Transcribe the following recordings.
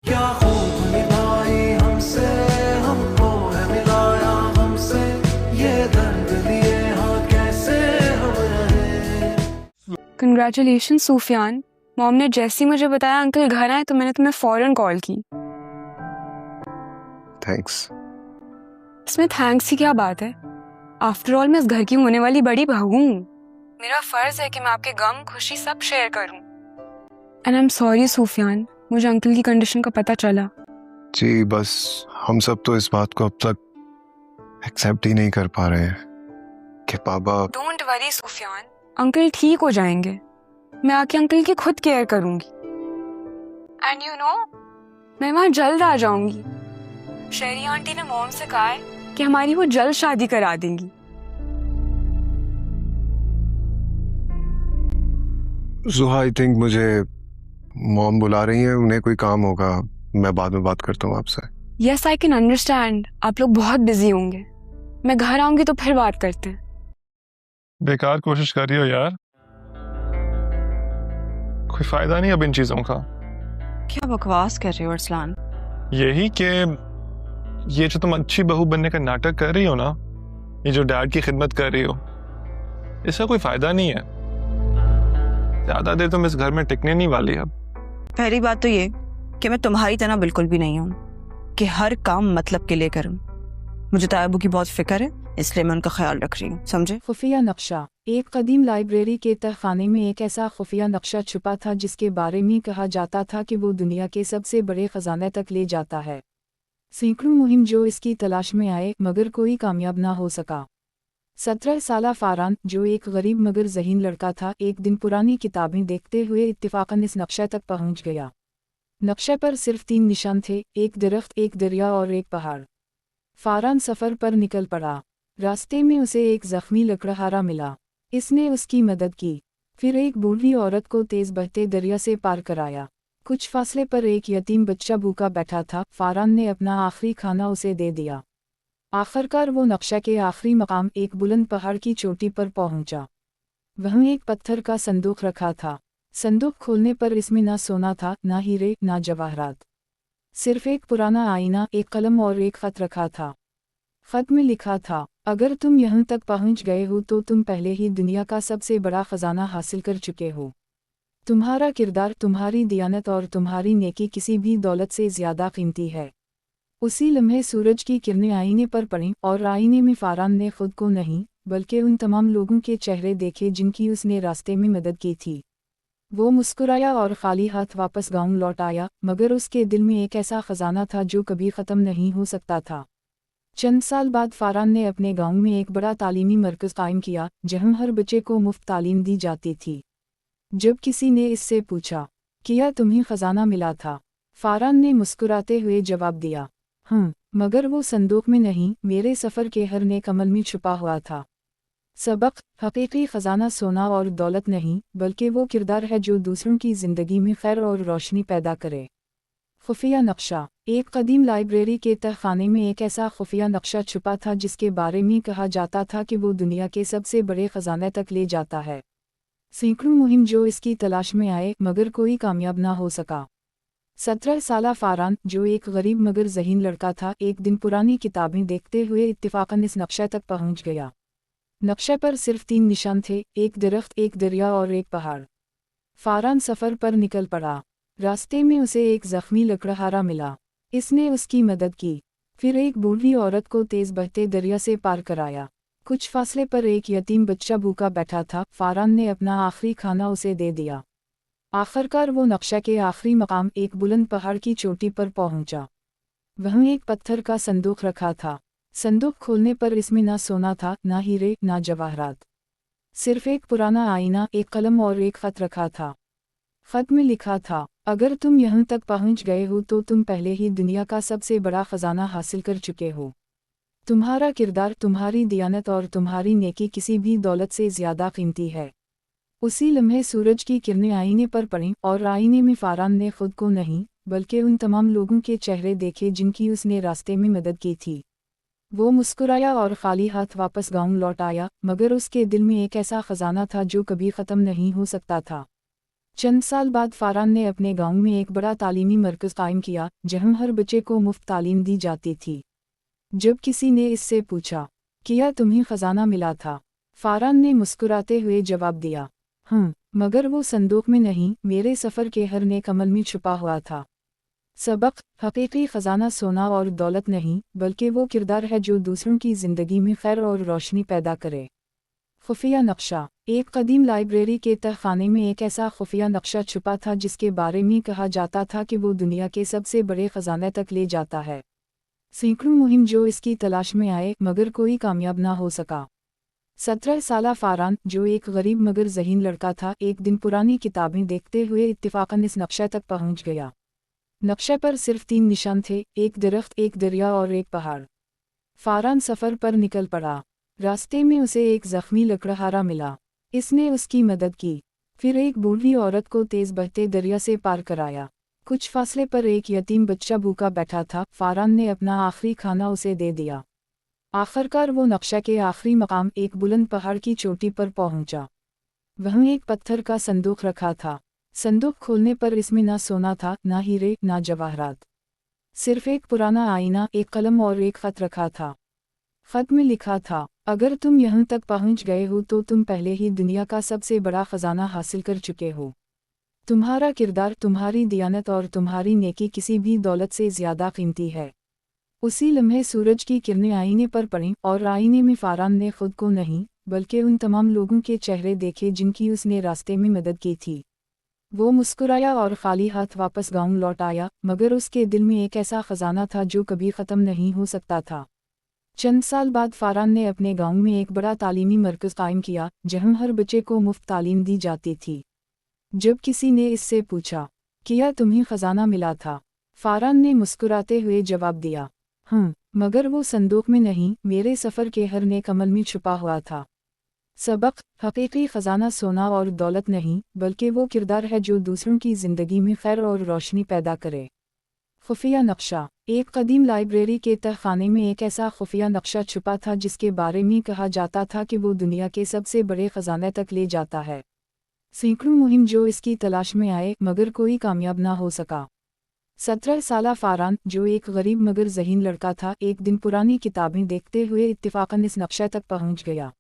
کیا خوب نبھائی ہم سے، ہم کو ہے ملایا ہم سے، یہ درد لیے ہاں کیسے ہم رہے. کنگریچولیشن سفیان. موم نے جیسے ہی مجھے بتایا انکل گھر آئے تو میں نے تمہیں فوراً کال کی. تھینکس. اس میں تھینکس کی کیا بات ہے؟ آفٹر آل میں اس گھر کی ہونے والی بڑی بہو ہوں. میرا فرض ہے کہ میں آپ کے غم خوشی سب شیئر کروں. اینڈ آئی ایم سوری سفیان، مجھے انکل کی کنڈیشن کا پتہ چلا. جی بس ہم سب تو اس بات کو اب تک ایکسیپٹ ہی نہیں کر پا رہے ہیں کہ بابا. ڈونٹ وری سفیان، انکل ٹھیک ہو جائیں گے. میں آ کے انکل کی خود کیئر کروں گی. اینڈ یو نو میں وہاں جلد آ جاؤں گی. شہری آنٹی نے موم سے کہا ہے کہ ہماری وہ جلد شادی کرا دیں گی. زوہا آئی تھنک مجھے موم بلا رہی ہیں، انہیں کوئی کام ہوگا، میں بعد میں بات کرتا ہوں آپ سے. یس آئی کین انڈرسٹینڈ، آپ لوگ بہت بزی ہوں گے. میں گھر آؤں گی تو پھر بات کرتے ہیں. بیکار کوشش کر رہی ہو یار، کوئی فائدہ نہیں اب ان چیزوں کا. کیا بکواس کر رہے ہو ارسلان؟ یہی کہ یہ جو تم اچھی بہو بننے کا ناٹک کر رہی ہو نا، یہ جو ڈیڈ کی خدمت کر رہی ہو، اس کا کوئی فائدہ نہیں ہے. زیادہ دیر تم اس گھر میں ٹکنے نہیں والی. اب پہلی بات تو یہ کہ میں تمہاری طرح بالکل بھی نہیں ہوں کہ ہر کام مطلب کے لیے کروں. مجھے تایبو کی بہت فکر ہے، اس لیے میں ان کا خیال رکھ رہی ہوں، سمجھے؟ خفیہ نقشہ. ایک قدیم لائبریری کے تہ خانے میں ایک ایسا خفیہ نقشہ چھپا تھا جس کے بارے میں کہا جاتا تھا کہ وہ دنیا کے سب سے بڑے خزانے تک لے جاتا ہے. سینکڑوں مہم جو اس کی تلاش میں آئے مگر کوئی کامیاب نہ ہو سکا. 17 سالہ فاران، جو ایک غریب مگر ذہین لڑکا تھا، ایک دن پرانی کتابیں دیکھتے ہوئے اتفاقاً اس نقشے تک پہنچ گیا. نقشے پر صرف 3 نشان تھے، ایک درخت، ایک دریا اور ایک پہاڑ. فاران سفر پر نکل پڑا. راستے میں اسے ایک زخمی لکڑہارا ملا. اس نے اس کی مدد کی، پھر ایک بوڑھی عورت کو تیز بہتے دریا سے پار کرایا. کچھ فاصلے پر ایک یتیم بچہ بھوکا بیٹھا تھا. فاران نے اپنا آخری کھانا اسے دے دیا. آخرکار وہ نقشہ کے آخری مقام، ایک بلند پہاڑ کی چوٹی پر پہنچا. وہاں ایک پتھر کا صندوق رکھا تھا. صندوق کھولنے پر اس میں نہ سونا تھا، نہ ہیرے، نہ جواہرات. صرف ایک پرانا آئینہ، ایک قلم اور ایک خط رکھا تھا. خط میں لکھا تھا، اگر تم یہاں تک پہنچ گئے ہو تو تم پہلے ہی دنیا کا سب سے بڑا خزانہ حاصل کر چکے ہو. تمہارا کردار، تمہاری دیانت اور تمہاری نیکی کسی بھی دولت سے زیادہ قیمتی ہے. اسی لمحے سورج کی کرنیں آئینے پر پڑیں اور آئینے میں فاران نے خود کو نہیں بلکہ ان تمام لوگوں کے چہرے دیکھے جن کی اس نے راستے میں مدد کی تھی. وہ مسکرایا اور خالی ہاتھ واپس گاؤں لوٹ آیا، مگر اس کے دل میں ایک ایسا خزانہ تھا جو کبھی ختم نہیں ہو سکتا تھا. چند سال بعد فاران نے اپنے گاؤں میں ایک بڑا تعلیمی مرکز قائم کیا جہاں ہر بچے کو مفت تعلیم دی جاتی تھی. جب کسی نے اس سے پوچھا، کیا تمہیں خزانہ ملا تھا؟ فاران نے مسکراتے ہوئے جواب دیا، ہاں، مگر وہ صندوق میں نہیں، میرے سفر کے ہر نیک عمل میں چھپا ہوا تھا. سبق: حقیقی خزانہ سونا اور دولت نہیں بلکہ وہ کردار ہے جو دوسروں کی زندگی میں خیر اور روشنی پیدا کرے. خفیہ نقشہ. ایک قدیم لائبریری کے تہ خانے میں ایک ایسا خفیہ نقشہ چھپا تھا جس کے بارے میں کہا جاتا تھا کہ وہ دنیا کے سب سے بڑے خزانے تک لے جاتا ہے. سینکڑوں مہم جو اس کی تلاش میں آئے مگر کوئی کامیاب نہ ہو سکا. 17 سالہ فاران، جو ایک غریب مگر ذہین لڑکا تھا، ایک دن پرانی کتابیں دیکھتے ہوئے اتفاقاً اس نقشے تک پہنچ گیا. نقشے پر صرف 3 نشان تھے، ایک درخت، ایک دریا اور ایک پہاڑ. فاران سفر پر نکل پڑا. راستے میں اسے ایک زخمی لکڑہارا ملا. اس نے اس کی مدد کی، پھر ایک بوڑھی عورت کو تیز بہتے دریا سے پار کرایا. کچھ فاصلے پر ایک یتیم بچہ بھوکا بیٹھا تھا. فاران نے اپنا آخری کھانا اسے دے دیا. آخرکار وہ نقشہ کے آخری مقام، ایک بلند پہاڑ کی چوٹی پر پہنچا. وہاں ایک پتھر کا صندوق رکھا تھا. صندوق کھولنے پر اس میں نہ سونا تھا، نہ ہیرے، نہ جواہرات. صرف ایک پرانا آئینہ، ایک قلم اور ایک خط رکھا تھا. خط میں لکھا تھا، اگر تم یہاں تک پہنچ گئے ہو تو تم پہلے ہی دنیا کا سب سے بڑا خزانہ حاصل کر چکے ہو. تمہارا کردار، تمہاری دیانت اور تمہاری نیکی کسی بھی دولت سے زیادہ قیمتی ہے. اسی لمحے سورج کی کرنیں آئینے پر پڑیں اور آئینے میں فاران نے خود کو نہیں بلکہ ان تمام لوگوں کے چہرے دیکھے جن کی اس نے راستے میں مدد کی تھی. وہ مسکرایا اور خالی ہاتھ واپس گاؤں لوٹ آیا، مگر اس کے دل میں ایک ایسا خزانہ تھا جو کبھی ختم نہیں ہو سکتا تھا. चंद साल बाद फारान ने अपने गांव में एक बड़ा तालीमी मरकज़ कायम किया जहां हर बच्चे को मुफ्त तालीम दी जाती थी। जब किसी ने इससे पूछा, क्या तुम्हें खजाना मिला था? फारान ने मुस्कुराते हुए जवाब दिया, मगर वो संदूक में नहीं, मेरे सफ़र के हर नेक अमल में छुपा हुआ था। सबक: हकीकी खजाना सोना और दौलत नहीं, बल्कि वो किरदार है जो दूसरों की ज़िंदगी में खैर और रोशनी पैदा करे। खुफिया नक्शा: एक कदीम लाइब्रेरी के तहखाने में एक ऐसा खुफिया नक्शा छुपा था जिसके बारे में कहा जाता था कि वो दुनिया के सबसे बड़े खजाने तक ले जाता है। सैकड़ों मुहिम जो इसकी तलाश में आए मगर कोई कामयाब ना हो सका। 17 साला फारान, जो एक गरीब मगर ज़हीन लड़का था, एक दिन पुरानी किताबें देखते हुए इत्तिफाकन इस नक्शे तक पहुंच गया। नक्शे पर सिर्फ 3 निशान थे, एक दरख्त, एक दरिया और एक पहाड़। फारान सफ़र पर निकल पड़ा। रास्ते में उसे एक ज़ख्मी लकड़हारा मिला। इसने उसकी मदद की। फिर एक बूढ़ी औरत को तेज़ बहते दरिया से पार कराया। कुछ फासले पर एक यतीम बच्चा भूखा बैठा था। फारान ने अपना आखिरी खाना उसे दे दिया। आखिरकार वो नक्शे के आखिरी मकाम, एक बुलंद पहाड़ की चोटी पर पहुंचा। वहीं एक पत्थर का संदूक रखा था। संदूक खोलने पर इसमें ना सोना था, ना हीरे, ना जवाहरात। सिर्फ एक पुराना आईना, एक कलम और एक खत रखा था। खत में लिखा था, अगर तुम यहाँ तक पहुँच गए हो तो तुम पहले ही दुनिया का सबसे बड़ा खजाना हासिल कर चुके हो। तुम्हारा किरदार, तुम्हारी दियानत और तुम्हारी नेकी किसी भी दौलत से ज़्यादा कीमती है। उसी लम्हे सूरज की किरणें आईने पर पड़ीं और आईने में फारान ने खुद को नहीं बल्कि उन तमाम लोगों के चेहरे देखे जिनकी उसने रास्ते में मदद की थी। वो मुस्कुराया और खाली हाथ वापस गांव लौट आया, मगर उसके दिल में एक ऐसा खजाना था जो कभी ख़त्म नहीं हो सकता था। चंद साल बाद फारान ने अपने गांव में एक बड़ा तालीमी मरकज़ कायम किया जहां हर बच्चे को मुफ्त तालीम दी जाती थी। जब किसी ने इससे पूछा, क्या तुम्हें खजाना मिला था? फारान ने मुस्कुराते हुए जवाब दिया, मगर वो संदूक में नहीं, मेरे सफ़र के हर नेक अमल में छुपा हुआ था। सबक: हकीकी खजाना सोना और दौलत नहीं, बल्कि वो किरदार है जो दूसरों की ज़िंदगी में खैर और रोशनी पैदा करे। खुफिया नक्शा: एक कदीम लाइब्रेरी के तहखाने में एक ऐसा खुफिया नक्शा छुपा था जिसके बारे में कहा जाता था कि वो दुनिया के सबसे बड़े खजाने तक ले जाता है। सैकड़ों मुहिम जो इसकी तलाश में आए मगर कोई कामयाब ना हो सका। 17 साला फारान, जो एक गरीब मगर ज़हीन लड़का था, एक दिन पुरानी किताबें देखते हुए इत्तिफाकन इस नक्शे तक पहुंच गया।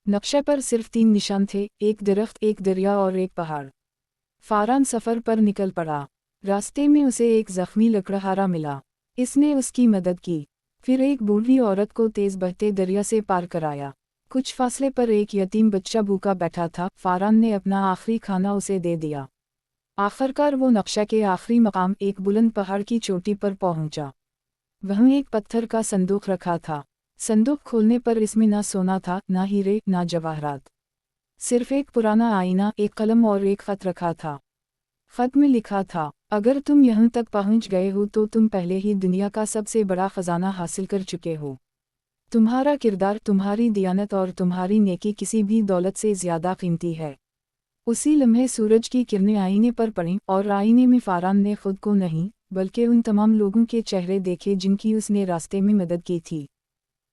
नक्शे पर सिर्फ 3 निशान थे, एक दरख्त, एक दरिया और एक पहाड़। फारान सफ़र पर निकल पड़ा। रास्ते में उसे एक ज़ख्मी लकड़हारा मिला। इसने उसकी मदद की। फिर एक बूढ़ी औरत को तेज़ बहते दरिया से पार कराया। कुछ फासले पर एक यतीम बच्चा भूखा बैठा था। फारान ने अपना आखिरी खाना उसे दे दिया। आखिरकार वो नक्शे के आखिरी मकाम, एक बुलंद पहाड़ की चोटी पर पहुंचा। वहीं एक पत्थर का संदूक रखा था। संदूक खोलने पर इसमें ना सोना था, ना हीरे, ना जवाहरात। सिर्फ एक पुराना आईना, एक कलम और एक खत रखा था। खत में लिखा था, अगर तुम यहाँ तक पहुँच गए हो तो तुम पहले ही दुनिया का सबसे बड़ा खजाना हासिल कर चुके हो। तुम्हारा किरदार, तुम्हारी दियानत और तुम्हारी नेकी किसी भी दौलत से ज़्यादा कीमती है। उसी लम्हे सूरज की किरणें आईने पर पड़ीं और आईने में फारान ने खुद को नहीं बल्कि उन तमाम लोगों के चेहरे देखे जिनकी उसने रास्ते में मदद की थी।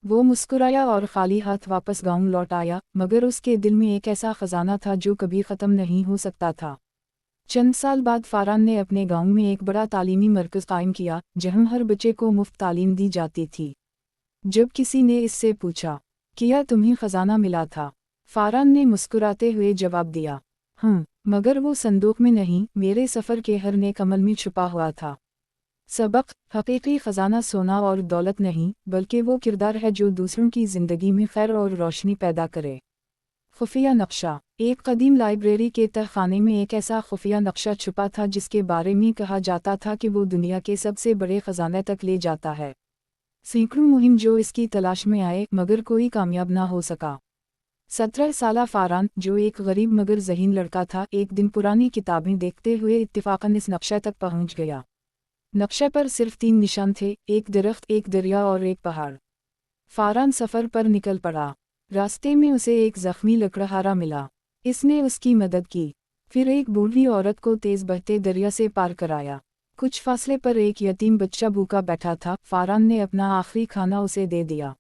वो मुस्कुराया और खाली हाथ वापस गांव लौट आया, मगर उसके दिल में एक ऐसा खजाना था जो कभी ख़त्म नहीं हो सकता था। चंद साल बाद फारान ने अपने गांव में एक बड़ा तालीमी मरकज़ कायम किया जहां हर बच्चे को मुफ्त तालीम दी जाती थी। जब किसी ने इससे पूछा, क्या तुम्हें खजाना मिला था? फारान ने मुस्कुराते हुए जवाब दिया, मगर वो संदूक में नहीं, मेरे सफ़र के हर नेक अमल में छुपा हुआ था। सबक: हकीकी खजाना सोना और दौलत नहीं, बल्कि वो किरदार है जो दूसरों की ज़िंदगी में खैर और रोशनी पैदा करे। खुफिया नक्शा: एक कदीम लाइब्रेरी के तहखाने में एक ऐसा खुफिया नक्शा छुपा था जिसके बारे में कहा जाता था कि वो दुनिया के सबसे बड़े खजाने तक ले जाता है। सैकड़ों मुहिम जो इसकी तलाश में आए मगर कोई कामयाब ना हो सका। 17 साला फारान, जो एक गरीब मगर ज़हीन लड़का था, एक दिन पुरानी किताबें देखते हुए इत्तिफाकन इस नक्शे तक पहुंच गया। नक्शे पर सिर्फ 3 निशान थे, एक दरख्त, एक दरिया और एक पहाड़। फारान सफ़र पर निकल पड़ा। रास्ते में उसे एक ज़ख्मी लकड़हारा मिला। इसने उसकी मदद की। फिर एक बूढ़ी औरत को तेज़ बहते दरिया से पार कराया। कुछ फासले पर एक यतीम बच्चा भूखा बैठा था। फारान ने अपना आखिरी खाना उसे दे दिया।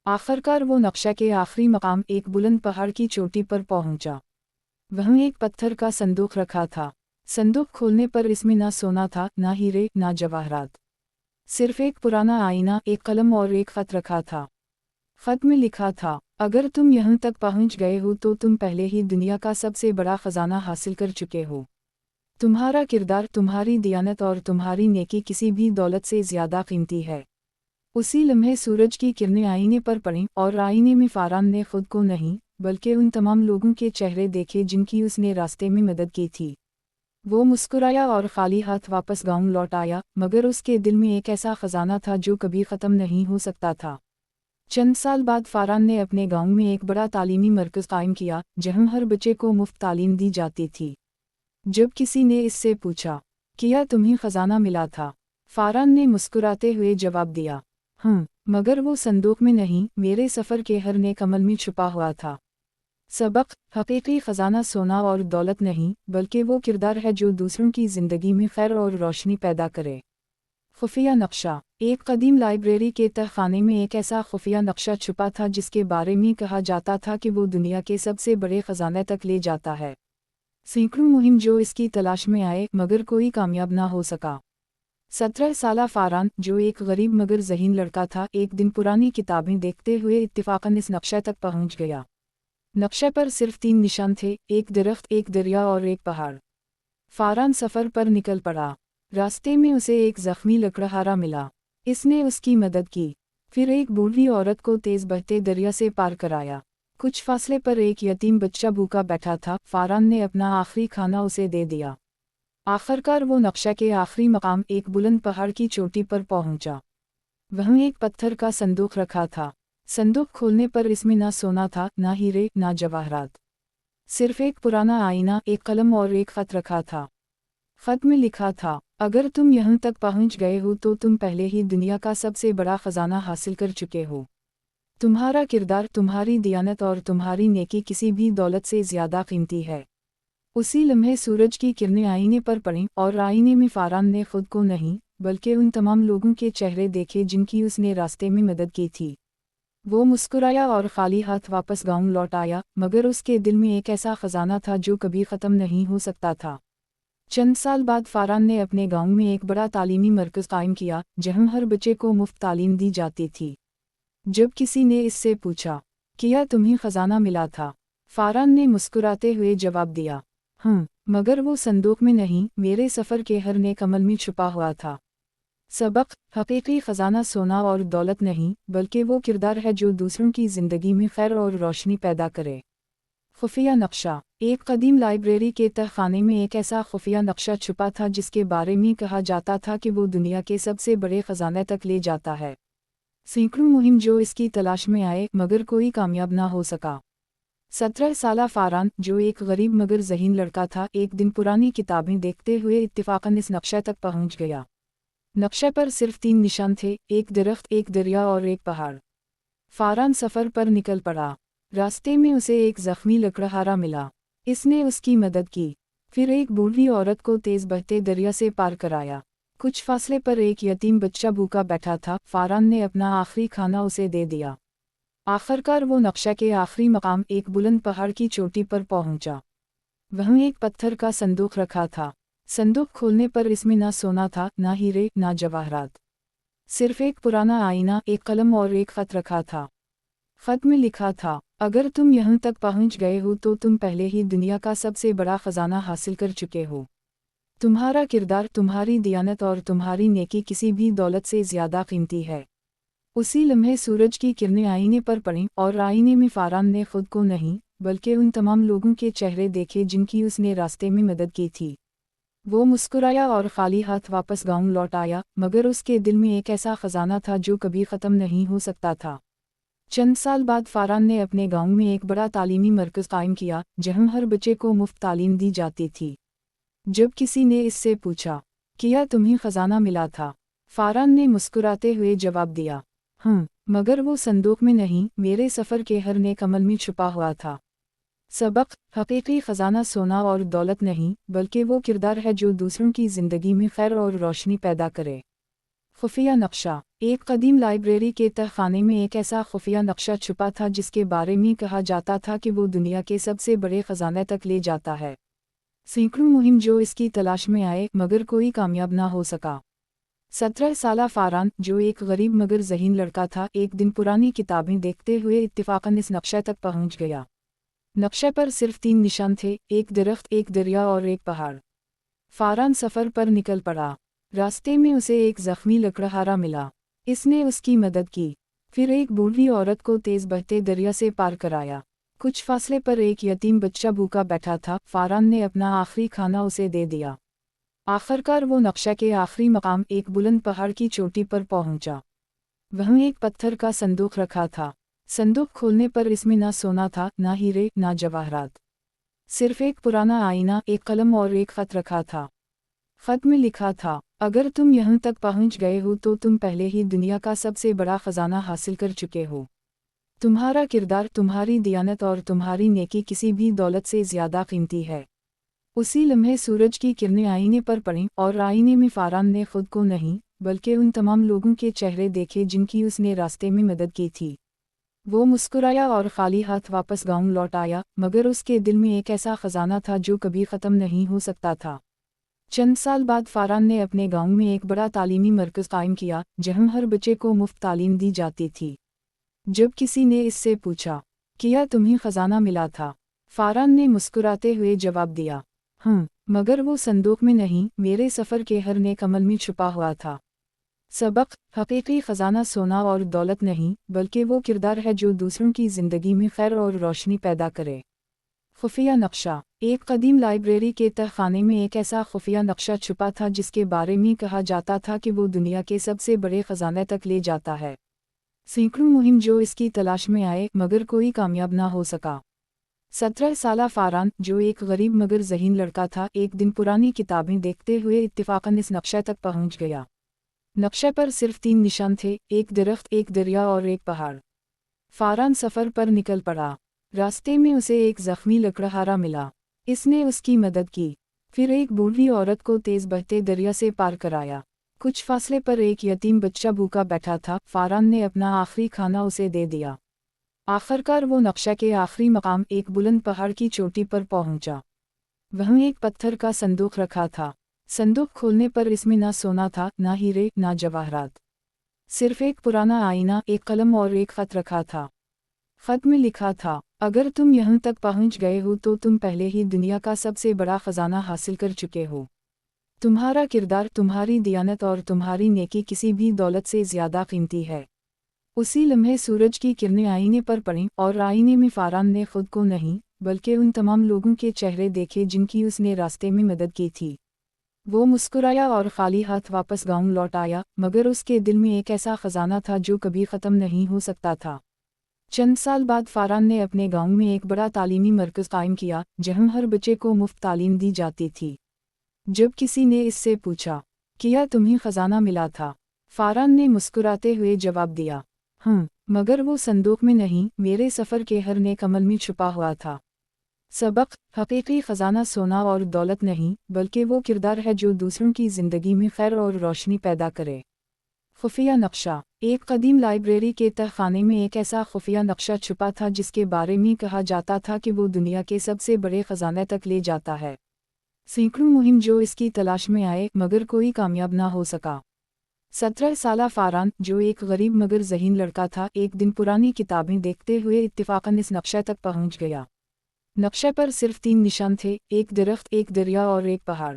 आखिरकार वो नक्शे के आखिरी मकाम, एक बुलंद पहाड़ की चोटी पर पहुंचा। वहीं एक पत्थर का संदूक रखा था। संदूक खोलने पर इसमें ना सोना था, ना हीरे, ना जवाहरात, सिर्फ एक पुराना आईना, एक कलम और एक खत रखा था। खत में लिखा था, अगर तुम यहाँ तक पहुँच गए हो तो तुम पहले ही दुनिया का सबसे बड़ा खजाना हासिल कर चुके हो। तुम्हारा किरदार, तुम्हारी दियानत और तुम्हारी नेकी किसी भी दौलत से ज़्यादा कीमती है। उसी लम्हे सूरज की किरणें आईने पर पड़ीं और आईने में फारान ने खुद को नहीं बल्कि उन तमाम लोगों के चेहरे देखे जिनकी उसने रास्ते में मदद की थी। वो मुस्कुराया और खाली हाथ वापस गांव लौट आया, मगर उसके दिल में एक ऐसा खजाना था जो कभी ख़त्म नहीं हो सकता था। चंद साल बाद फारान ने अपने गांव में एक बड़ा तालीमी मरकज़ कायम किया, जहां हर बच्चे को मुफ्त तालीम दी जाती थी। जब किसी ने इससे पूछा, क्या तुम्हें खजाना मिला था? फारान ने मुस्कुराते हुए जवाब दिया, मगर वो संदूक में नहीं, मेरे सफ़र के हर नेक अमल में छुपा हुआ था। सबक, हकीकी खजाना सोना और दौलत नहीं, बल्कि वो किरदार है जो दूसरों की ज़िंदगी में खैर और रोशनी पैदा करे। खुफिया नक्शा। एक कदीम लाइब्रेरी के तहखाने में एक ऐसा खुफिया नक्शा छुपा था जिसके बारे में कहा जाता था कि वो दुनिया के सबसे बड़े खजाने तक ले जाता है। सैकड़ों मुहिम जो इसकी तलाश में आए, मगर कोई कामयाब ना हो सका। 17 साला फारान, जो एक गरीब मगर ज़हीन लड़का था, एक दिन पुरानी किताबें देखते हुए इत्तिफाकन इस नक्शे तक पहुंच गया। नक्शे पर सिर्फ 3 निशान थे, एक दरख्त, एक दरिया और एक पहाड़। फारान सफ़र पर निकल पड़ा। रास्ते में उसे एक ज़ख्मी लकड़हारा मिला। इसने उसकी मदद की, फिर एक बूढ़ी औरत को तेज़ बहते दरिया से पार कराया। कुछ फासले पर एक यतीम बच्चा भूखा बैठा था। फारान ने अपना आखिरी खाना उसे दे दिया। आखिरकार वो नक्शे के आखिरी मकाम, एक बुलंद पहाड़ की चोटी पर पहुंचा। वहीं एक पत्थर का संदूक रखा था। संदूक खोलने पर इसमें ना सोना था, ना हीरे, ना जवाहरात, सिर्फ एक पुराना आईना, एक कलम और एक खत रखा था। खत में लिखा था, अगर तुम यहाँ तक पहुँच गए हो तो तुम पहले ही दुनिया का सबसे बड़ा खजाना हासिल कर चुके हो। तुम्हारा किरदार, तुम्हारी दियानत और तुम्हारी नेकी किसी भी दौलत से ज़्यादा कीमती है। उसी लम्हे सूरज की किरणें आईने पर पड़ीं और आईने में फारान ने खुद को नहीं बल्कि उन तमाम लोगों के चेहरे देखे जिनकी उसने रास्ते में मदद की थी। वो मुस्कुराया और खाली हाथ वापस गांव लौट आया, मगर उसके दिल में एक ऐसा खजाना था जो कभी ख़त्म नहीं हो सकता था। चंद साल बाद फारान ने अपने गांव में एक बड़ा तालीमी मरकज़ कायम किया, जहां हर बच्चे को मुफ्त तालीम दी जाती थी। जब किसी ने इससे पूछा, क्या तुम्हें खजाना मिला था? फारान ने मुस्कुराते हुए जवाब दिया, मगर वो संदूक में नहीं, मेरे सफ़र के हर नेक अमल में छुपा हुआ था। सबक, हकीकी खजाना सोना और दौलत नहीं, बल्कि वो किरदार है जो दूसरों की ज़िंदगी में खैर और रोशनी पैदा करे। खुफिया नक्शा। एक कदीम लाइब्रेरी के तहखाने में एक ऐसा खुफिया नक्शा छुपा था जिसके बारे में कहा जाता था कि वो दुनिया के सबसे बड़े खजाने तक ले जाता है। सैकड़ों मुहिम जो इसकी तलाश में आए, मगर कोई कामयाब ना हो सका। 17 साला फारान, जो एक गरीब मगर ज़हीन लड़का था, एक दिन पुरानी किताबें देखते हुए इत्तिफाकन इस नक्शे तक पहुंच गया। नक्शे पर सिर्फ 3 निशान थे, एक दरख्त, एक दरिया और एक पहाड़। फारान सफ़र पर निकल पड़ा। रास्ते में उसे एक ज़ख्मी लकड़हारा मिला। इसने उसकी मदद की, फिर एक बूढ़ी औरत को तेज़ बहते दरिया से पार कराया। कुछ फासले पर एक यतीम बच्चा भूखा बैठा था। फारान ने अपना आखिरी खाना उसे दे दिया। आखिरकार वो नक्शे के आखिरी मकाम, एक बुलंद पहाड़ की चोटी पर पहुंचा। वहीं एक पत्थर का संदूक रखा था। संदूक खोलने पर इसमें ना सोना था, ना हीरे, ना जवाहरात, सिर्फ एक पुराना आईना, एक कलम और एक खत रखा था। खत में लिखा था, अगर तुम यहाँ तक पहुँच गए हो तो तुम पहले ही दुनिया का सबसे बड़ा खजाना हासिल कर चुके हो। तुम्हारा किरदार, तुम्हारी दियानत और तुम्हारी नेकी किसी भी दौलत से ज़्यादा कीमती है। उसी लम्हे सूरज की किरणें आईने पर पड़ीं और आईने में फारान ने खुद को नहीं बल्कि उन तमाम लोगों के चेहरे देखे जिनकी उसने रास्ते में मदद की थी। वो मुस्कुराया और खाली हाथ वापस गांव लौट आया, मगर उसके दिल में एक ऐसा खजाना था जो कभी ख़त्म नहीं हो सकता था। चंद साल बाद फारान ने अपने गांव में एक बड़ा तालीमी मरकज़ कायम किया, जहां हर बच्चे को मुफ्त तालीम दी जाती थी। जब किसी ने इससे पूछा, क्या तुम्हें खजाना मिला था? फारान ने मुस्कुराते हुए जवाब दिया, मगर वो संदूक में नहीं, मेरे सफ़र के हर नेक अमल में छुपा हुआ था। सबक, हकीकी खजाना सोना और दौलत नहीं, बल्कि वो किरदार है जो दूसरों की ज़िंदगी में खैर और रोशनी पैदा करे। खुफिया नक्शा। एक कदीम लाइब्रेरी के तहखाने में एक ऐसा खुफिया नक्शा छुपा था जिसके बारे में कहा जाता था कि वो दुनिया के सबसे बड़े खजाने तक ले जाता है। सैकड़ों मुहिम जो इसकी तलाश में आए मगर कोई कामयाब ना हो सका। 17 साला फारान, जो एक गरीब मगर ज़हीन लड़का था, एक दिन पुरानी किताबें देखते हुए इत्तिफाकन इस नक्शे तक पहुंच गया। नक्शे पर सिर्फ 3 निशान थे, एक दरख्त, एक दरिया और एक पहाड़। फारान सफ़र पर निकल पड़ा। रास्ते में उसे एक ज़ख्मी लकड़हारा मिला। इसने उसकी मदद की, फिर एक बूढ़ी औरत को तेज़ बहते दरिया से पार कराया। कुछ फासले पर एक यतीम बच्चा भूखा बैठा था। फारान ने अपना आखिरी खाना उसे दे दिया। आखिरकार वो नक्शे के आखिरी मकाम, एक बुलंद पहाड़ की चोटी पर पहुंचा। वहीं एक पत्थर का संदूक रखा था। संदूक खोलने पर इसमें ना सोना था, ना हीरे, ना जवाहरात, सिर्फ एक पुराना आईना, एक कलम और एक खत रखा था। खत में लिखा था, अगर तुम यहाँ तक पहुँच गए हो तो तुम पहले ही दुनिया का सबसे बड़ा खजाना हासिल कर चुके हो। तुम्हारा किरदार, तुम्हारी दियानत और तुम्हारी नेकी किसी भी दौलत से ज़्यादा कीमती है। उसी लम्हे सूरज की किरणें आईने पर पड़ीं और आईने में फारान ने खुद को नहीं बल्कि उन तमाम लोगों के चेहरे देखे जिनकी उसने रास्ते में मदद की थी। वो मुस्कुराया और खाली हाथ वापस गांव लौट आया, मगर उसके दिल में एक ऐसा खजाना था जो कभी ख़त्म नहीं हो सकता था। चंद साल बाद फारान ने अपने गांव में एक बड़ा तालीमी मरकज़ कायम किया, जहां हर बच्चे को मुफ्त तालीम दी जाती थी। जब किसी ने इससे पूछा, क्या तुम्हें खजाना मिला था? फारान ने मुस्कुराते हुए जवाब दिया, मगर वो संदूक में नहीं, मेरे सफ़र के हर नेक अमल में छुपा हुआ था। सबक, हकीकी खजाना सोना और दौलत नहीं, बल्कि वो किरदार है जो दूसरों की ज़िंदगी में खैर और रोशनी पैदा करे। खुफिया नक्शा। एक कदीम लाइब्रेरी के तहखाने में एक ऐसा खुफिया नक्शा छुपा था जिसके बारे में कहा जाता था कि वो दुनिया के सबसे बड़े खजाने तक ले जाता है। सैकड़ों मुहिम जो इसकी तलाश में आए मगर कोई कामयाब ना हो सका। 17 साला फारान, जो एक गरीब मगर ज़हीन लड़का था, एक दिन पुरानी किताबें देखते हुए इत्तिफाकन इस नक्शे तक पहुंच गया। नक्शे पर सिर्फ 3 निशान थे, एक दरख्त, एक दरिया और एक पहाड़। फारान सफ़र पर निकल पड़ा। रास्ते में उसे एक ज़ख्मी लकड़हारा मिला। इसने उसकी मदद की, फिर एक बूढ़ी औरत को तेज़ बहते दरिया से पार कराया। कुछ फासले पर एक यतीम बच्चा भूखा बैठा था। फारान ने अपना आखिरी खाना उसे दे दिया। आखिरकार वो नक्शे के आखिरी मकाम, एक बुलंद पहाड़ की चोटी पर पहुंचा। वहीं एक पत्थर का संदूक रखा था। संदूक खोलने पर इसमें ना सोना था, ना हीरे, ना जवाहरात, सिर्फ एक पुराना आईना, एक कलम और एक खत रखा था। खत में लिखा था, अगर तुम यहाँ तक पहुँच गए हो तो तुम पहले ही दुनिया का सबसे बड़ा खजाना हासिल कर चुके हो। तुम्हारा किरदार, तुम्हारी दियानत और तुम्हारी नेकी किसी भी दौलत से ज़्यादा कीमती है। उसी लम्हे सूरज की किरणें आईने पर पड़ीं और आईने में फारान ने खुद को नहीं बल्कि उन तमाम लोगों के चेहरे देखे जिनकी उसने रास्ते में मदद की थी। वो मुस्कुराया और खाली हाथ वापस गांव लौट आया, मगर उसके दिल में एक ऐसा खजाना था जो कभी ख़त्म नहीं हो सकता था। चंद साल बाद फारान ने अपने गांव में एक बड़ा तालीमी मरकज़ कायम किया, जहां हर बच्चे को मुफ्त तालीम दी जाती थी। जब किसी ने इससे पूछा, क्या तुम्हें खजाना मिला था? फारान ने मुस्कुराते हुए जवाब दिया, मगर वो संदूक में नहीं, मेरे सफ़र के हर नेक अमल में छुपा हुआ था। सबक, हकीकी खजाना सोना और दौलत नहीं, बल्कि वो किरदार है जो दूसरों की ज़िंदगी में खैर और रोशनी पैदा करे। खुफिया नक्शा। एक कदीम लाइब्रेरी के तहखाने में एक ऐसा खुफिया नक्शा छुपा था जिसके बारे में कहा जाता था कि वो दुनिया के सबसे बड़े खजाने तक ले जाता है। सैकड़ों मुहिम जो इसकी तलाश में आए मगर कोई कामयाब ना हो सका। 17 साला फारान, जो एक गरीब मगर ज़हीन लड़का था, एक दिन पुरानी किताबें देखते हुए इत्तिफाकन इस नक्शे तक पहुंच गया। नक्शे पर सिर्फ 3 निशान थे, एक दरख्त, एक दरिया और एक पहाड़।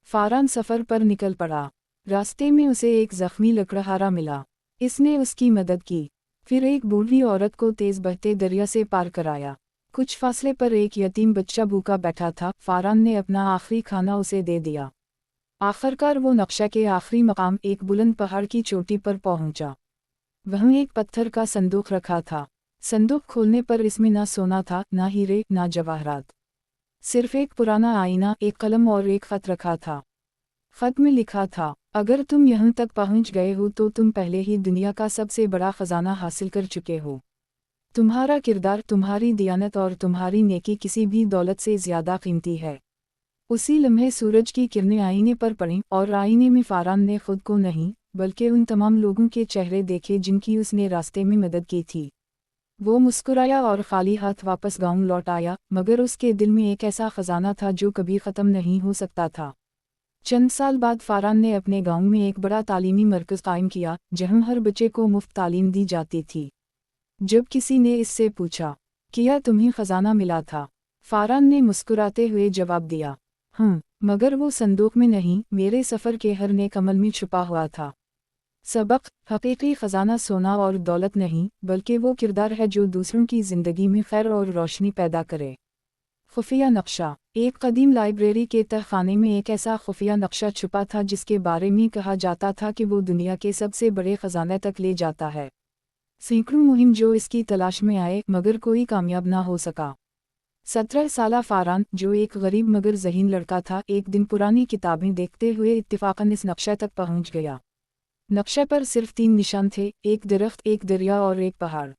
फारान सफ़र पर निकल पड़ा। रास्ते में उसे एक ज़ख्मी लकड़हारा मिला। इसने उसकी मदद की, फिर एक बूढ़ी औरत को तेज़ बहते दरिया से पार कराया। कुछ फासले पर एक यतीम बच्चा भूखा बैठा था। फारान ने अपना आखिरी खाना उसे दे दिया। आखिरकार वो नक्शे के आखिरी मकाम, एक बुलंद पहाड़ की चोटी पर पहुंचा। वहीं एक पत्थर का संदूक रखा था। संदूक खोलने पर इसमें ना सोना था, ना हीरे, ना जवाहरात, सिर्फ एक पुराना आईना, एक कलम और एक खत रखा था। खत में लिखा था, अगर तुम यहाँ तक पहुँच गए हो तो तुम पहले ही दुनिया का सबसे बड़ा खजाना हासिल कर चुके हो। तुम्हारा किरदार, तुम्हारी दियानत और तुम्हारी नेकी किसी भी दौलत से ज़्यादा कीमती है। उसी लम्हे सूरज की किरणें आईने पर पड़ीं और आईने में फारान ने खुद को नहीं बल्कि उन तमाम लोगों के चेहरे देखे जिनकी उसने रास्ते में मदद की थी। वो मुस्कुराया और खाली हाथ वापस गांव लौट आया, मगर उसके दिल में एक ऐसा खजाना था जो कभी ख़त्म नहीं हो सकता था। चंद साल बाद फारान ने अपने गांव में एक बड़ा तालीमी मरकज़ कायम किया, जहां हर बच्चे को मुफ्त तालीम दी जाती थी। जब किसी ने इससे पूछा, क्या तुम्हें खजाना मिला था? फारान ने मुस्कुराते हुए जवाब दिया, मगर वो संदूक में नहीं, मेरे सफ़र के हर नेक अमल में छुपा हुआ था। सबक: हकीकी खजाना सोना और दौलत नहीं, बल्कि वो किरदार है जो दूसरों की ज़िंदगी में खैर और रोशनी पैदा करे। खुफिया नक्शा: एक कदीम लाइब्रेरी के तहखाने में एक ऐसा खुफिया नक्शा छुपा था जिसके बारे में कहा जाता था कि वो दुनिया के सबसे बड़े खजाने तक ले जाता है। सैकड़ों मुहिम जो इसकी तलाश में आए, मगर कोई कामयाब ना हो सका। 17 साला फारान, जो एक गरीब मगर ज़हीन लड़का था, एक दिन पुरानी किताबें देखते हुए इत्तिफाकन इस नक्शे तक पहुंच गया। नक्शे पर सिर्फ 3 निशान थे, एक दरख्त, एक दरिया और एक पहाड़।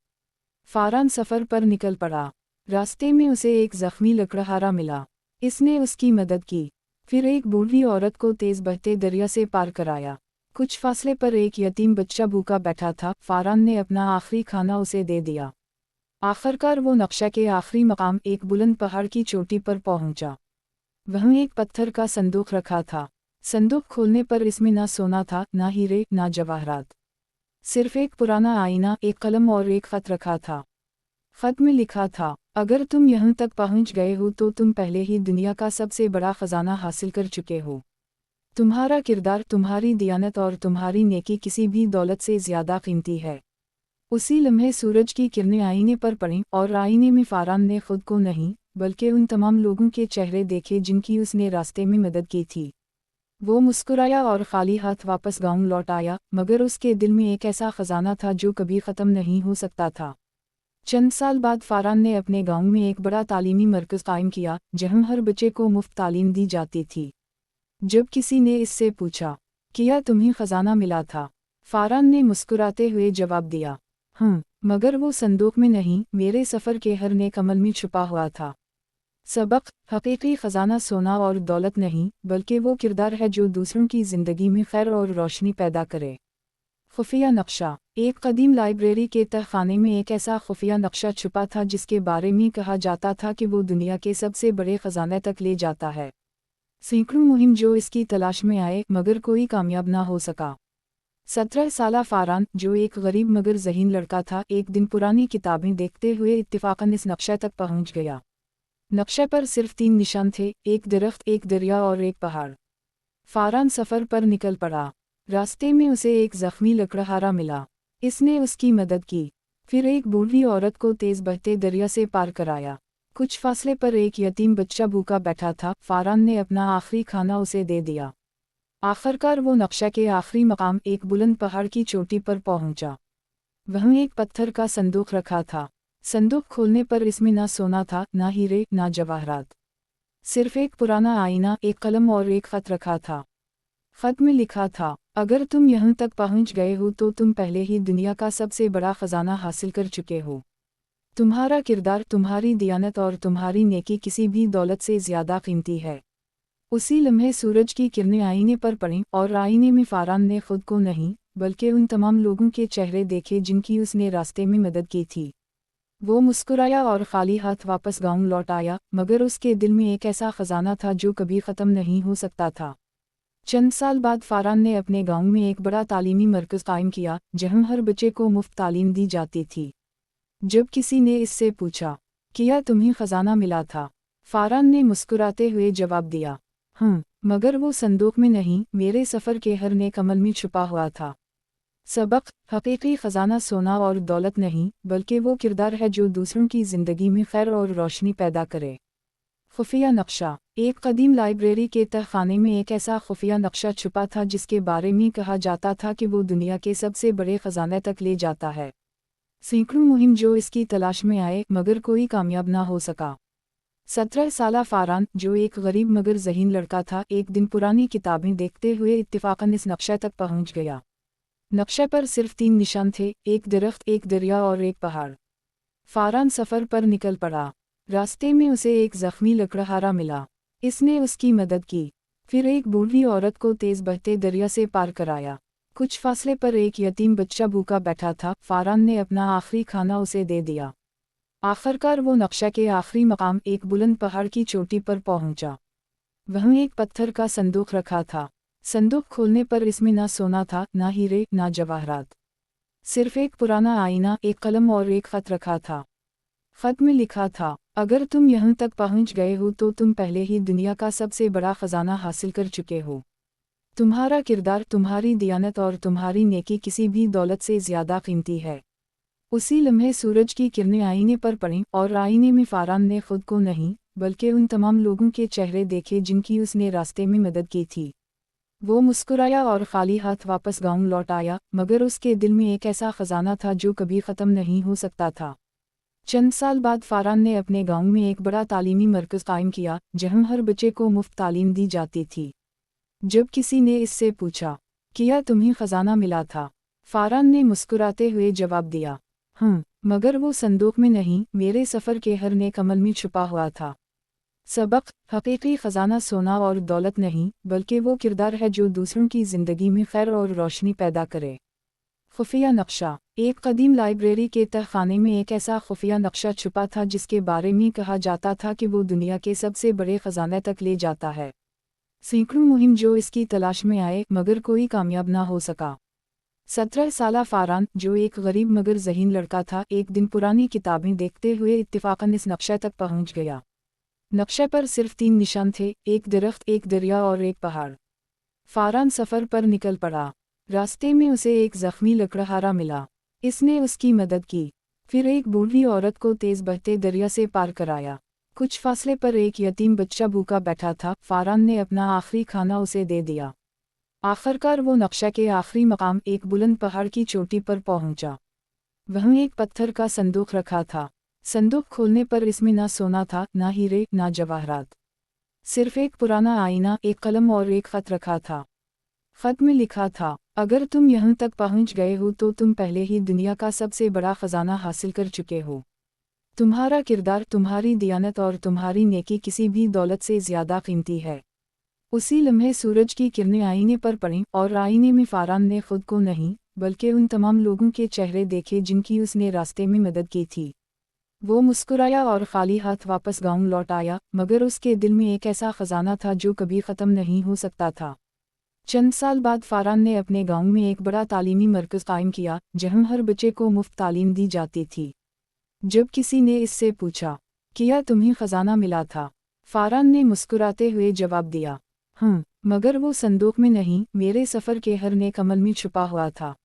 फारान सफ़र पर निकल पड़ा। रास्ते में उसे एक ज़ख्मी लकड़हारा मिला। इसने उसकी मदद की, फिर एक बूढ़ी औरत को तेज़ बहते दरिया से पार कराया। कुछ फासले पर एक यतीम बच्चा भूखा बैठा था। फारान ने अपना आखिरी खाना उसे दे दिया। आखिरकार वो नक्शे के आखिरी मकाम, एक बुलंद पहाड़ की चोटी पर पहुंचा। वहीं एक पत्थर का संदूक रखा था। संदूक खोलने पर इसमें ना सोना था, ना हीरे, ना जवाहरात, सिर्फ एक पुराना आईना, एक कलम और एक खत रखा था। खत में लिखा था, अगर तुम यहाँ तक पहुँच गए हो तो तुम पहले ही दुनिया का सबसे बड़ा खजाना हासिल कर चुके हो। तुम्हारा किरदार, तुम्हारी दियानत और तुम्हारी नेकी किसी भी दौलत से ज़्यादा कीमती है। उसी लम्हे सूरज की किरणें आईने पर पड़ीं और आईने में फारान ने खुद को नहीं, बल्कि उन तमाम लोगों के चेहरे देखे जिनकी उसने रास्ते में मदद की थी। वो मुस्कुराया और खाली हाथ वापस गांव लौट आया, मगर उसके दिल में एक ऐसा खजाना था जो कभी ख़त्म नहीं हो सकता था। चंद साल बाद फारान ने अपने गांव में एक बड़ा तालीमी मरकज़ कायम किया, जहां हर बच्चे को मुफ्त तालीम दी जाती थी। जब किसी ने इससे पूछा, क्या तुम्हें खजाना मिला था? फारान ने मुस्कुराते हुए जवाब दिया, मगर वो संदूक में नहीं, मेरे सफ़र के हर नेक अमल में छुपा हुआ था। सबक: हकीकी खजाना सोना और दौलत नहीं, बल्कि वो किरदार है जो दूसरों की ज़िंदगी में खैर और रोशनी पैदा करे। खुफिया नक्शा: एक कदीम लाइब्रेरी के तहखाने में एक ऐसा खुफिया नक्शा छुपा था जिसके बारे में कहा जाता था कि वो दुनिया के सबसे बड़े खजाने तक ले जाता है। सैकड़ों मुहिम जो इसकी तलाश में आए, मगर कोई कामयाब ना हो सका। 17 साला फारान, जो एक गरीब मगर ज़हीन लड़का था, एक दिन पुरानी किताबें देखते हुए इत्तिफाकन इस नक्शे तक पहुंच गया। नक्शे पर सिर्फ 3 निशान थे, एक दरख्त, एक दरिया और एक पहाड़। फारान सफ़र पर निकल पड़ा। रास्ते में उसे एक ज़ख्मी लकड़हारा मिला। इसने उसकी मदद की, फिर एक बूढ़ी औरत को तेज़ बहते दरिया से पार कराया। कुछ फासले पर एक यतीम बच्चा भूखा बैठा था। फारान ने अपना आखिरी खाना उसे दे दिया। आखिरकार वो नक्शे के आखिरी मकाम, एक बुलंद पहाड़ की चोटी पर पहुंचा। वहीं एक पत्थर का संदूक रखा था। संदूक खोलने पर इसमें ना सोना था, ना हीरे, ना जवाहरात, सिर्फ एक पुराना आईना, एक कलम और एक खत रखा था। खत में लिखा था, अगर तुम यहाँ तक पहुँच गए हो तो तुम पहले ही दुनिया का सबसे बड़ा खजाना हासिल कर चुके हो। तुम्हारा किरदार, तुम्हारी दियानत और तुम्हारी नेकी किसी भी दौलत से ज़्यादा कीमती है। उसी लम्हे सूरज की किरणें आईने पर पड़ीं और आईने में फारान ने खुद को नहीं, बल्कि उन तमाम लोगों के चेहरे देखे जिनकी उसने रास्ते में मदद की थी। वो मुस्कुराया और खाली हाथ वापस गांव लौट आया, मगर उसके दिल में एक ऐसा खजाना था जो कभी ख़त्म नहीं हो सकता था। चंद साल बाद फारान ने अपने गांव में एक बड़ा तालीमी मरकज़ कायम किया, जहां हर बच्चे को मुफ्त तालीम दी जाती थी। जब किसी ने इससे पूछा, क्या तुम्हें खजाना मिला था? फारान ने मुस्कुराते हुए जवाब दिया, मगर वो संदूक में नहीं, मेरे सफ़र के हर नेक अमल में छुपा हुआ था। सबक: हकीकी खजाना सोना और दौलत नहीं, बल्कि वो किरदार है जो दूसरों की ज़िंदगी में खैर और रोशनी पैदा करे। खुफिया नक्शा: एक कदीम लाइब्रेरी के तहखाने में एक ऐसा खुफिया नक्शा छुपा था जिसके बारे में कहा जाता था कि वो दुनिया के सबसे बड़े खजाने तक ले जाता है। सैकड़ों मुहिम जो इसकी तलाश में आए, मगर कोई कामयाब ना हो सका। 17 साला फारान, जो एक गरीब मगर ज़हीन लड़का था, एक दिन पुरानी किताबें देखते हुए इत्तिफाकन इस नक्शे तक पहुंच गया। नक्शे पर सिर्फ 3 निशान थे, एक दरख्त, एक दरिया और एक पहाड़। फारान सफ़र पर निकल पड़ा। रास्ते में उसे एक ज़ख्मी लकड़हारा मिला। इसने उसकी मदद की, फिर एक बूढ़ी औरत को तेज़ बहते दरिया से पार कराया। कुछ फासले पर एक यतीम बच्चा भूखा बैठा था। फारान ने अपना आखिरी खाना उसे दे दिया। आखिरकार वो नक्शा के आखिरी मकाम एक बुलंद पहाड़ की चोटी पर पहुंचा। वहीं एक पत्थर का संदूक रखा था। संदूक खोलने पर इसमें ना सोना था, ना हीरे, ना जवाहरात, सिर्फ एक पुराना आईना, एक कलम और एक खत रखा था। खत में लिखा था, अगर तुम यहाँ तक पहुँच गए हो तो तुम पहले ही दुनिया का सबसे बड़ा खजाना हासिल कर चुके हो। तुम्हारा किरदार, तुम्हारी दियानत और तुम्हारी नेकी किसी भी दौलत से ज़्यादा कीमती है। उसी लम्हे सूरज की किरणें आईने पर पड़ीं और आईने में फारान ने खुद को नहीं बल्कि उन तमाम लोगों के चेहरे देखे जिनकी उसने रास्ते में मदद की थी। वो मुस्कुराया और खाली हाथ वापस गांव लौट आया, मगर उसके दिल में एक ऐसा खजाना था जो कभी ख़त्म नहीं हो सकता था। चंद साल बाद फारान ने अपने गांव में एक बड़ा तालीमी मरकज़ कायम किया, जहां हर बच्चे को मुफ्त तालीम दी जाती थी। जब किसी ने इससे पूछा, क्या तुम्हें खजाना मिला था? फारान ने मुस्कुराते हुए जवाब दिया, मगर वो संदूक में नहीं, मेरे सफ़र के हर नेक अमल में छुपा हुआ था। सबक, हकीकी खजाना सोना और दौलत नहीं, बल्कि वो किरदार है जो दूसरों की ज़िंदगी में खैर और रोशनी पैदा करे। खुफिया नक्शा। एक कदीम लाइब्रेरी के तहखाने में एक ऐसा खुफिया नक्शा छुपा था जिसके बारे में कहा जाता था कि वो दुनिया के सबसे बड़े खजाने तक ले जाता है। सैकड़ों मुहिम जो इसकी तलाश में आए, मगर कोई कामयाब ना हो सका। 17 साला फारान, जो एक गरीब मगर ज़हीन लड़का था, एक दिन पुरानी किताबें देखते हुए इत्तिफाकन इस नक्शे तक पहुंच गया। नक्शे पर सिर्फ 3 निशान थे, एक दरख्त, एक दरिया और एक पहाड़। फारान सफ़र पर निकल पड़ा। रास्ते में उसे एक ज़ख्मी लकड़हारा मिला। इसने उसकी मदद की, फिर एक बूढ़ी औरत को तेज़ बहते दरिया से पार कराया। कुछ फासले पर एक यतीम बच्चा भूखा बैठा था। फारान ने अपना आखिरी खाना उसे दे दिया। आखिरकार वो नक्शा के आखिरी मकाम एक बुलंद पहाड़ की चोटी पर पहुंचा। वहीं एक पत्थर का संदूक रखा था। संदूक खोलने पर इसमें ना सोना था, ना हीरे, ना जवाहरात, सिर्फ एक पुराना आईना, एक कलम और एक खत रखा था। खत में लिखा था, अगर तुम यहाँ तक पहुँच गए हो तो तुम पहले ही दुनिया का सबसे बड़ा खजाना हासिल कर चुके हो। तुम्हारा किरदार, तुम्हारी दियानत और तुम्हारी नेकी किसी भी दौलत से ज़्यादा कीमती है। उसी लम्हे सूरज की किरणें आईने पर पड़ीं और आईने में फारान ने खुद को नहीं बल्कि उन तमाम लोगों के चेहरे देखे जिनकी उसने रास्ते में मदद की थी। वो मुस्कुराया और खाली हाथ वापस गांव लौट आया, मगर उसके दिल में एक ऐसा खजाना था जो कभी ख़त्म नहीं हो सकता था। चंद साल बाद फारान ने अपने गांव में एक बड़ा तालीमी मरकज़ कायम किया, जहां हर बच्चे को मुफ्त तालीम दी जाती थी। जब किसी ने इससे पूछा, क्या तुम्हें खजाना मिला था? फारान ने मुस्कुराते हुए जवाब दिया, मगर वो संदूक में नहीं, मेरे सफ़र के हर नेक अमल में छुपा हुआ था।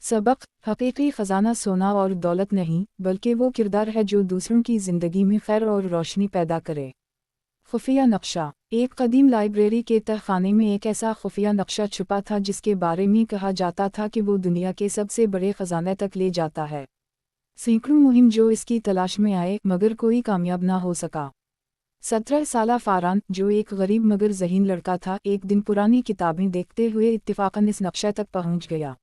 सबक, हकीकी खजाना सोना और दौलत नहीं, बल्कि वो किरदार है जो दूसरों की ज़िंदगी में खैर और रोशनी पैदा करे। खुफिया नक्शा। एक कदीम लाइब्रेरी के तहखाने में एक ऐसा खुफिया नक्शा छुपा था जिसके बारे में कहा जाता था कि वो दुनिया के सबसे बड़े खजाने तक ले जाता है। सैकड़ों मुहिम जो इसकी तलाश में आए, मगर कोई कामयाब ना हो सका। 17 साला फारान, जो एक गरीब मगर ज़हीन लड़का था, एक दिन पुरानी किताबें देखते हुए इत्तिफाकन इस नक्शे तक पहुंच गया।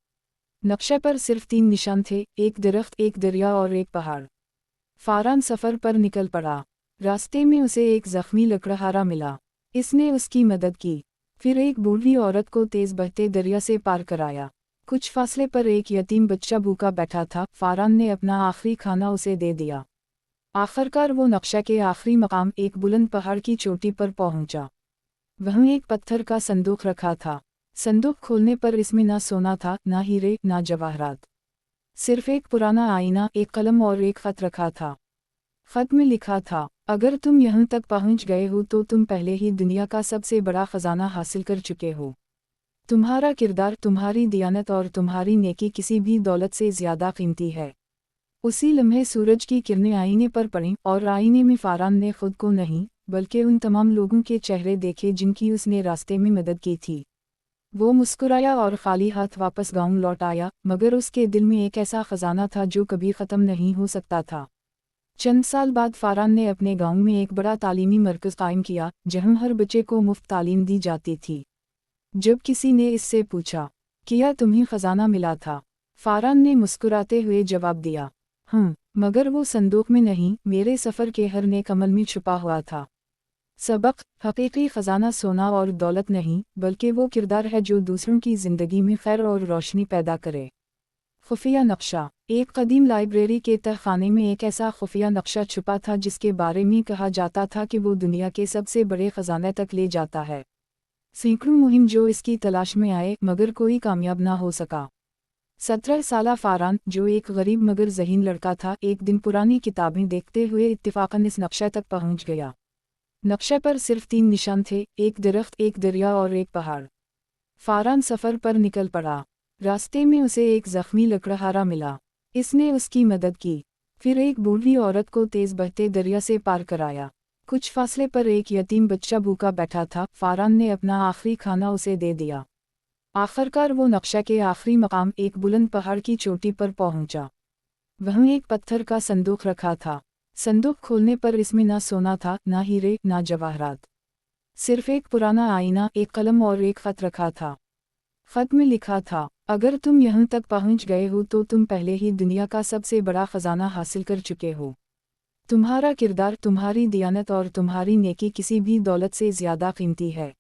नक्शे पर सिर्फ 3 निशान थे, एक दरख्त, एक दरिया और एक पहाड़। फारान सफ़र पर निकल पड़ा। रास्ते में उसे एक ज़ख्मी लकड़हारा मिला। इसने उसकी मदद की, फिर एक बूढ़ी औरत को तेज़ बहते दरिया से पार कराया। कुछ फासले पर एक यतीम बच्चा भूखा बैठा था। फारान ने अपना आखिरी खाना उसे दे दिया। आखिरकार वो नक्शा के आखिरी मकाम एक बुलंद पहाड़ की चोटी पर पहुंचा। वहीं एक पत्थर का संदूक रखा था। संदूक खोलने पर इसमें ना सोना था, ना हीरे, ना जवाहरात, सिर्फ एक पुराना आईना, एक कलम और एक खत रखा था। खत में लिखा था, अगर तुम यहाँ तक पहुँच गए हो तो तुम पहले ही दुनिया का सबसे बड़ा खजाना हासिल कर चुके हो। तुम्हारा किरदार, तुम्हारी दियानत और तुम्हारी नेकी किसी भी दौलत से ज़्यादा कीमती है। उसी लम्हे सूरज की किरणें आईने पर पड़ीं और आईने में फारान ने खुद को नहीं बल्कि उन तमाम लोगों के चेहरे देखे जिनकी उसने रास्ते में मदद की थी। वो मुस्कुराया और खाली हाथ वापस गांव लौट आया, मगर उसके दिल में एक ऐसा खजाना था जो कभी ख़त्म नहीं हो सकता था। चंद साल बाद फारान ने अपने गांव में एक बड़ा तालीमी मरकज़ कायम किया, जहां हर बच्चे को मुफ्त तालीम दी जाती थी। जब किसी ने इससे पूछा, क्या तुम्हें खजाना मिला था? फारान ने मुस्कुराते हुए जवाब दिया, मगर वो संदूक में नहीं, मेरे सफ़र के हर नेक अमल में छुपा हुआ था। सबक, हकीकी ख़जाना सोना और दौलत नहीं बल्कि वो किरदार है जो दूसरों की ज़िंदगी में खैर और रोशनी पैदा करे। खुफिया नक्शा। एक कदीम लाइब्रेरी के तहखाने में एक ऐसा खुफिया नक्शा छुपा था जिसके बारे में कहा जाता था कि वो दुनिया के सबसे बड़े ख़जाने तक ले जाता है। सैकड़ों मुहिम जो इसकी तलाश में आए मगर कोई कामयाब ना हो सका। 17 साला फ़ारान, जो एक गरीब मगर ज़हीन लड़का था, एक दिन पुरानी किताबें देखते हुए इत्तिफ़ाक़न इस नक्शे तक पहुंच गया। नक्शे पर सिर्फ 3 निशान थे, एक दरख्त, एक दरिया और एक पहाड़। फ़ारान सफ़र पर निकल पड़ा। रास्ते में उसे एक ज़ख्मी लकड़हारा मिला। इसने उसकी मदद की। फिर एक बूढ़ी औरत को तेज़ बहते दरिया से पार कराया। कुछ फासले पर एक यतीम बच्चा भूखा बैठा था। फ़ारान ने अपना आखिरी खाना उसे दे दिया। आखिरकार वो नक्शे के आखिरी मकाम, एक बुलंद पहाड़ की चोटी पर पहुंचा। वहीं एक पत्थर का संदूक रखा था। संदूक खोलने पर इसमें ना सोना था, ना हीरे, ना जवाहरात। सिर्फ एक पुराना आईना, एक कलम और एक खत रखा था। खत में लिखा था, अगर तुम यहाँ तक पहुँच गए हो तो तुम पहले ही दुनिया का सबसे बड़ा खजाना हासिल कर चुके हो। तुम्हारा किरदार, तुम्हारी दियानत और तुम्हारी नेकी किसी भी दौलत से ज़्यादा कीमती है।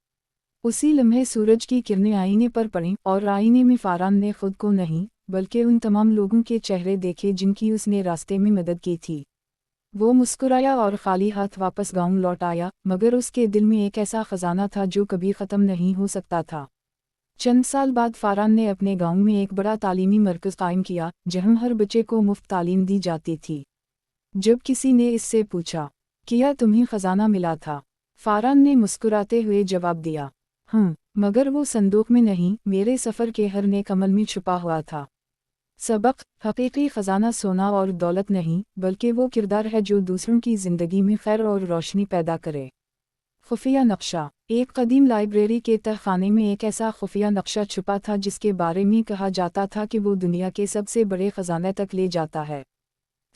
उसी लम्हे सूरज की किरणें आईने पर पड़ीं और आईने में फ़ारान ने खुद को नहीं बल्कि उन तमाम लोगों के चेहरे देखे जिनकी उसने रास्ते में मदद की थी। वो मुस्कुराया और खाली हाथ वापस गांव लौट आया, मगर उसके दिल में एक ऐसा खजाना था जो कभी ख़त्म नहीं हो सकता था। चंद साल बाद फ़ारान ने अपने गांव में एक बड़ा तालीमी मरकज़ कायम किया, जहां हर बच्चे को मुफ्त तालीम दी जाती थी। जब किसी ने इससे पूछा, क्या तुम्हें खजाना मिला था? फ़ारान ने मुस्कुराते हुए जवाब दिया, मगर वो संदूक में नहीं, मेरे सफ़र के हर नेक अमल में छुपा हुआ था। सबक, हकीकी ख़जाना सोना और दौलत नहीं बल्कि वो किरदार है जो दूसरों की ज़िंदगी में खैर और रोशनी पैदा करे। खुफिया नक्शा। एक कदीम लाइब्रेरी के तहखाने में एक ऐसा खुफिया नक्शा छुपा था जिसके बारे में कहा जाता था कि वो दुनिया के सबसे बड़े ख़जाने तक ले जाता है।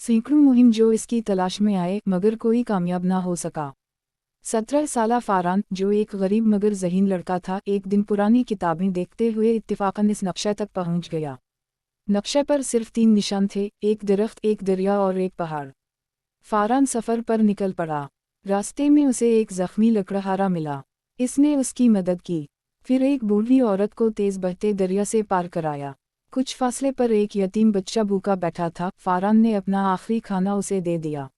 सैकड़ों मुहिम जो इसकी तलाश में आए मगर कोई कामयाब ना हो सका। 17 साला फ़ारान, जो एक गरीब मगर ज़हीन लड़का था, एक दिन पुरानी किताबें देखते हुए इत्तिफ़ाक़न इस नक्शे तक पहुंच गया। नक्शे पर सिर्फ 3 निशान थे, एक दरख्त, एक दरिया और एक पहाड़। फ़ारान सफ़र पर निकल पड़ा। रास्ते में उसे एक ज़ख्मी लकड़हारा मिला। इसने उसकी मदद की। फिर एक बूढ़ी औरत को तेज़ बहते दरिया से पार कराया। कुछ फासले पर एक यतीम बच्चा भूखा बैठा था। फ़ारान ने अपना आखिरी खाना उसे दे दिया।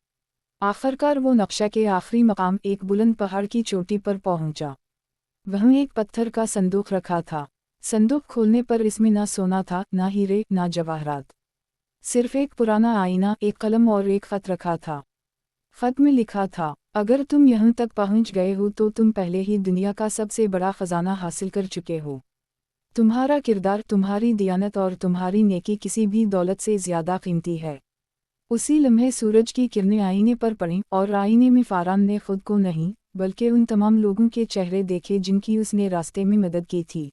आखिरकार वो नक्शे के आखिरी मकाम, एक बुलंद पहाड़ की चोटी पर पहुंचा। वहीं एक पत्थर का संदूक रखा था। संदूक खोलने पर इसमें ना सोना था, ना हीरे, ना जवाहरात। सिर्फ एक पुराना आईना, एक कलम और एक खत रखा था। खत में लिखा था, अगर तुम यहाँ तक पहुँच गए हो तो तुम पहले ही दुनिया का सबसे बड़ा खजाना हासिल कर चुके हो। तुम्हारा किरदार, तुम्हारी दियानत और तुम्हारी नेकी किसी भी दौलत से ज़्यादा कीमती है। उसी लम्हे सूरज की किरणें आईने पर पड़ीं और आईने में फ़ारान ने खुद को नहीं बल्कि उन तमाम लोगों के चेहरे देखे जिनकी उसने रास्ते में मदद की थी।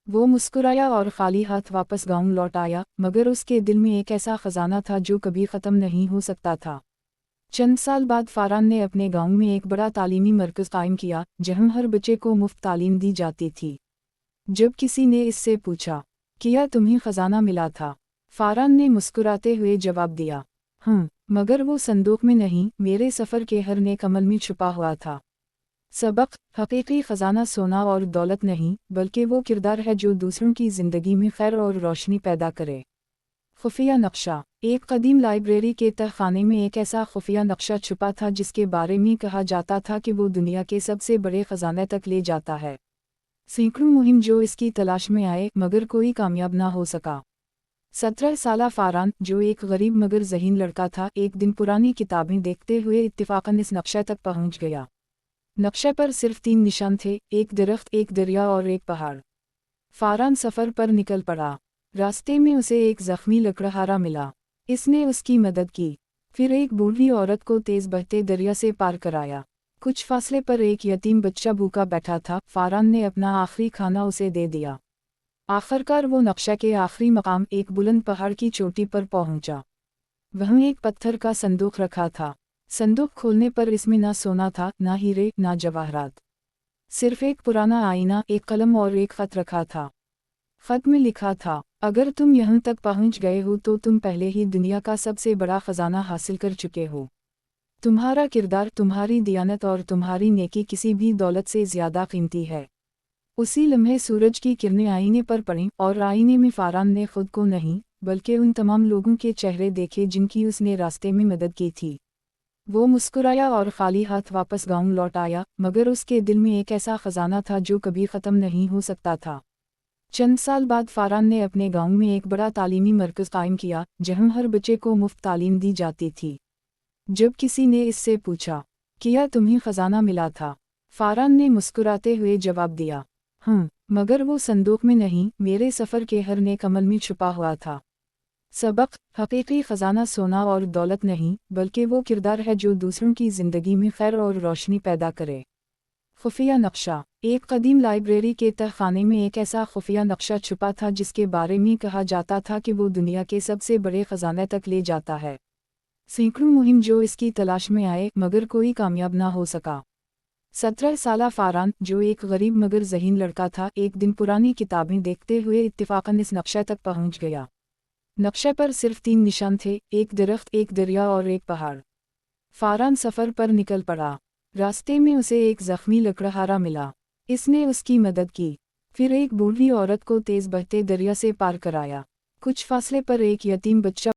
वो मुस्कुराया और खाली हाथ वापस गांव लौट आया, मगर उसके दिल में एक ऐसा खजाना था जो कभी ख़त्म नहीं हो सकता था। चंद साल बाद फ़ारान ने अपने गांव में एक बड़ा तालीमी मरकज़ कायम किया, जहां हर बच्चे को मुफ्त तालीम दी जाती थी। जब किसी ने इससे पूछा, क्या तुम्हें खजाना मिला था? फ़ारान ने मुस्कुराते हुए जवाब दिया, मगर वो संदूक में नहीं, मेरे सफ़र के हर नेक अमल में छुपा हुआ था। सबक, हकीकी ख़जाना सोना और दौलत नहीं बल्कि वो किरदार है जो दूसरों की ज़िंदगी में खैर और रोशनी पैदा करे। खुफिया नक्शा। एक कदीम लाइब्रेरी के तहखाने में एक ऐसा खुफिया नक्शा छुपा था जिसके बारे में कहा जाता था कि वो दुनिया के सबसे बड़े ख़जाने तक ले जाता है। सैकड़ों मुहिम जो इसकी तलाश में आए मगर कोई कामयाब ना हो सका। 17 साला फ़ारान, जो एक गरीब मगर ज़हीन लड़का था, एक दिन पुरानी किताबें देखते हुए इत्तिफ़ाक़न इस नक्शे तक पहुंच गया। नक्शे पर सिर्फ 3 निशान थे, एक दरख्त, एक दरिया और एक पहाड़। फ़ारान सफ़र पर निकल पड़ा। रास्ते में उसे एक ज़ख्मी लकड़हारा मिला। इसने उसकी मदद की। फिर एक बूढ़ी औरत को तेज़ बहते दरिया से पार कराया। कुछ फासले पर एक यतीम बच्चा भूखा बैठा था। फ़ारान ने अपना आखिरी खाना उसे दे दिया। आखिरकार वो नक्शे के आखिरी मकाम, एक बुलंद पहाड़ की चोटी पर पहुंचा। वहीं एक पत्थर का संदूक रखा था। संदूक खोलने पर इसमें ना सोना था, ना हीरे, ना जवाहरात। सिर्फ एक पुराना आईना, एक कलम और एक खत रखा था। खत में लिखा था, अगर तुम यहाँ तक पहुँच गए हो तो तुम पहले ही दुनिया का सबसे बड़ा खजाना हासिल कर चुके हो। तुम्हारा किरदार, तुम्हारी दियानत और तुम्हारी नेकी किसी भी दौलत से ज्यादा कीमती है। उसी लम्हे सूरज की किरणें आईने पर पड़ीं और आईने में फारान ने खुद को नहीं बल्कि उन तमाम लोगों के चेहरे देखे जिनकी उसने रास्ते में मदद की थी। वो मुस्कुराया और खाली हाथ वापस गांव लौट आया, मगर उसके दिल में एक ऐसा खजाना था जो कभी ख़त्म नहीं हो सकता था। चंद साल बाद फारान ने अपने गांव में एक बड़ा तालीमी मरकज़ कायम किया जहां हर बच्चे को मुफ्त तालीम दी जाती थी। जब किसी ने इससे पूछा, क्या तुम्हें खजाना मिला था? फारान ने मुस्कुराते हुए जवाब दिया, हाँ, मगर वो संदूक में नहीं, मेरे सफ़र के हर नेक अमल में छुपा हुआ था। सबक: हकीकी खजाना सोना और दौलत नहीं, बल्कि वो किरदार है जो दूसरों की ज़िंदगी में खैर और रोशनी पैदा करे। खुफिया नक्शा: एक कदीम लाइब्रेरी के तहखाने में एक ऐसा खुफिया नक्शा छुपा था जिसके बारे में कहा जाता था कि वो दुनिया के सबसे बड़े खजाने तक ले जाता है। सैकड़ों मुहिम जो इसकी तलाश में आए मगर कोई कामयाब ना हो सका। 17 साला फारान, जो एक गरीब मगर ज़हीन लड़का था, एक दिन पुरानी किताबें देखते हुए इत्तिफाकन इस नक्शे तक पहुंच गया। नक्शे पर सिर्फ 3 निशान थे, एक दरख्त, एक दरिया और एक पहाड़। फारान सफ़र पर निकल पड़ा। रास्ते में उसे एक ज़ख्मी लकड़हारा मिला। इसने उसकी मदद की, फिर एक बूढ़ी औरत को तेज़ बहते दरिया से पार कराया। कुछ फासले पर एक यतीम बच्चा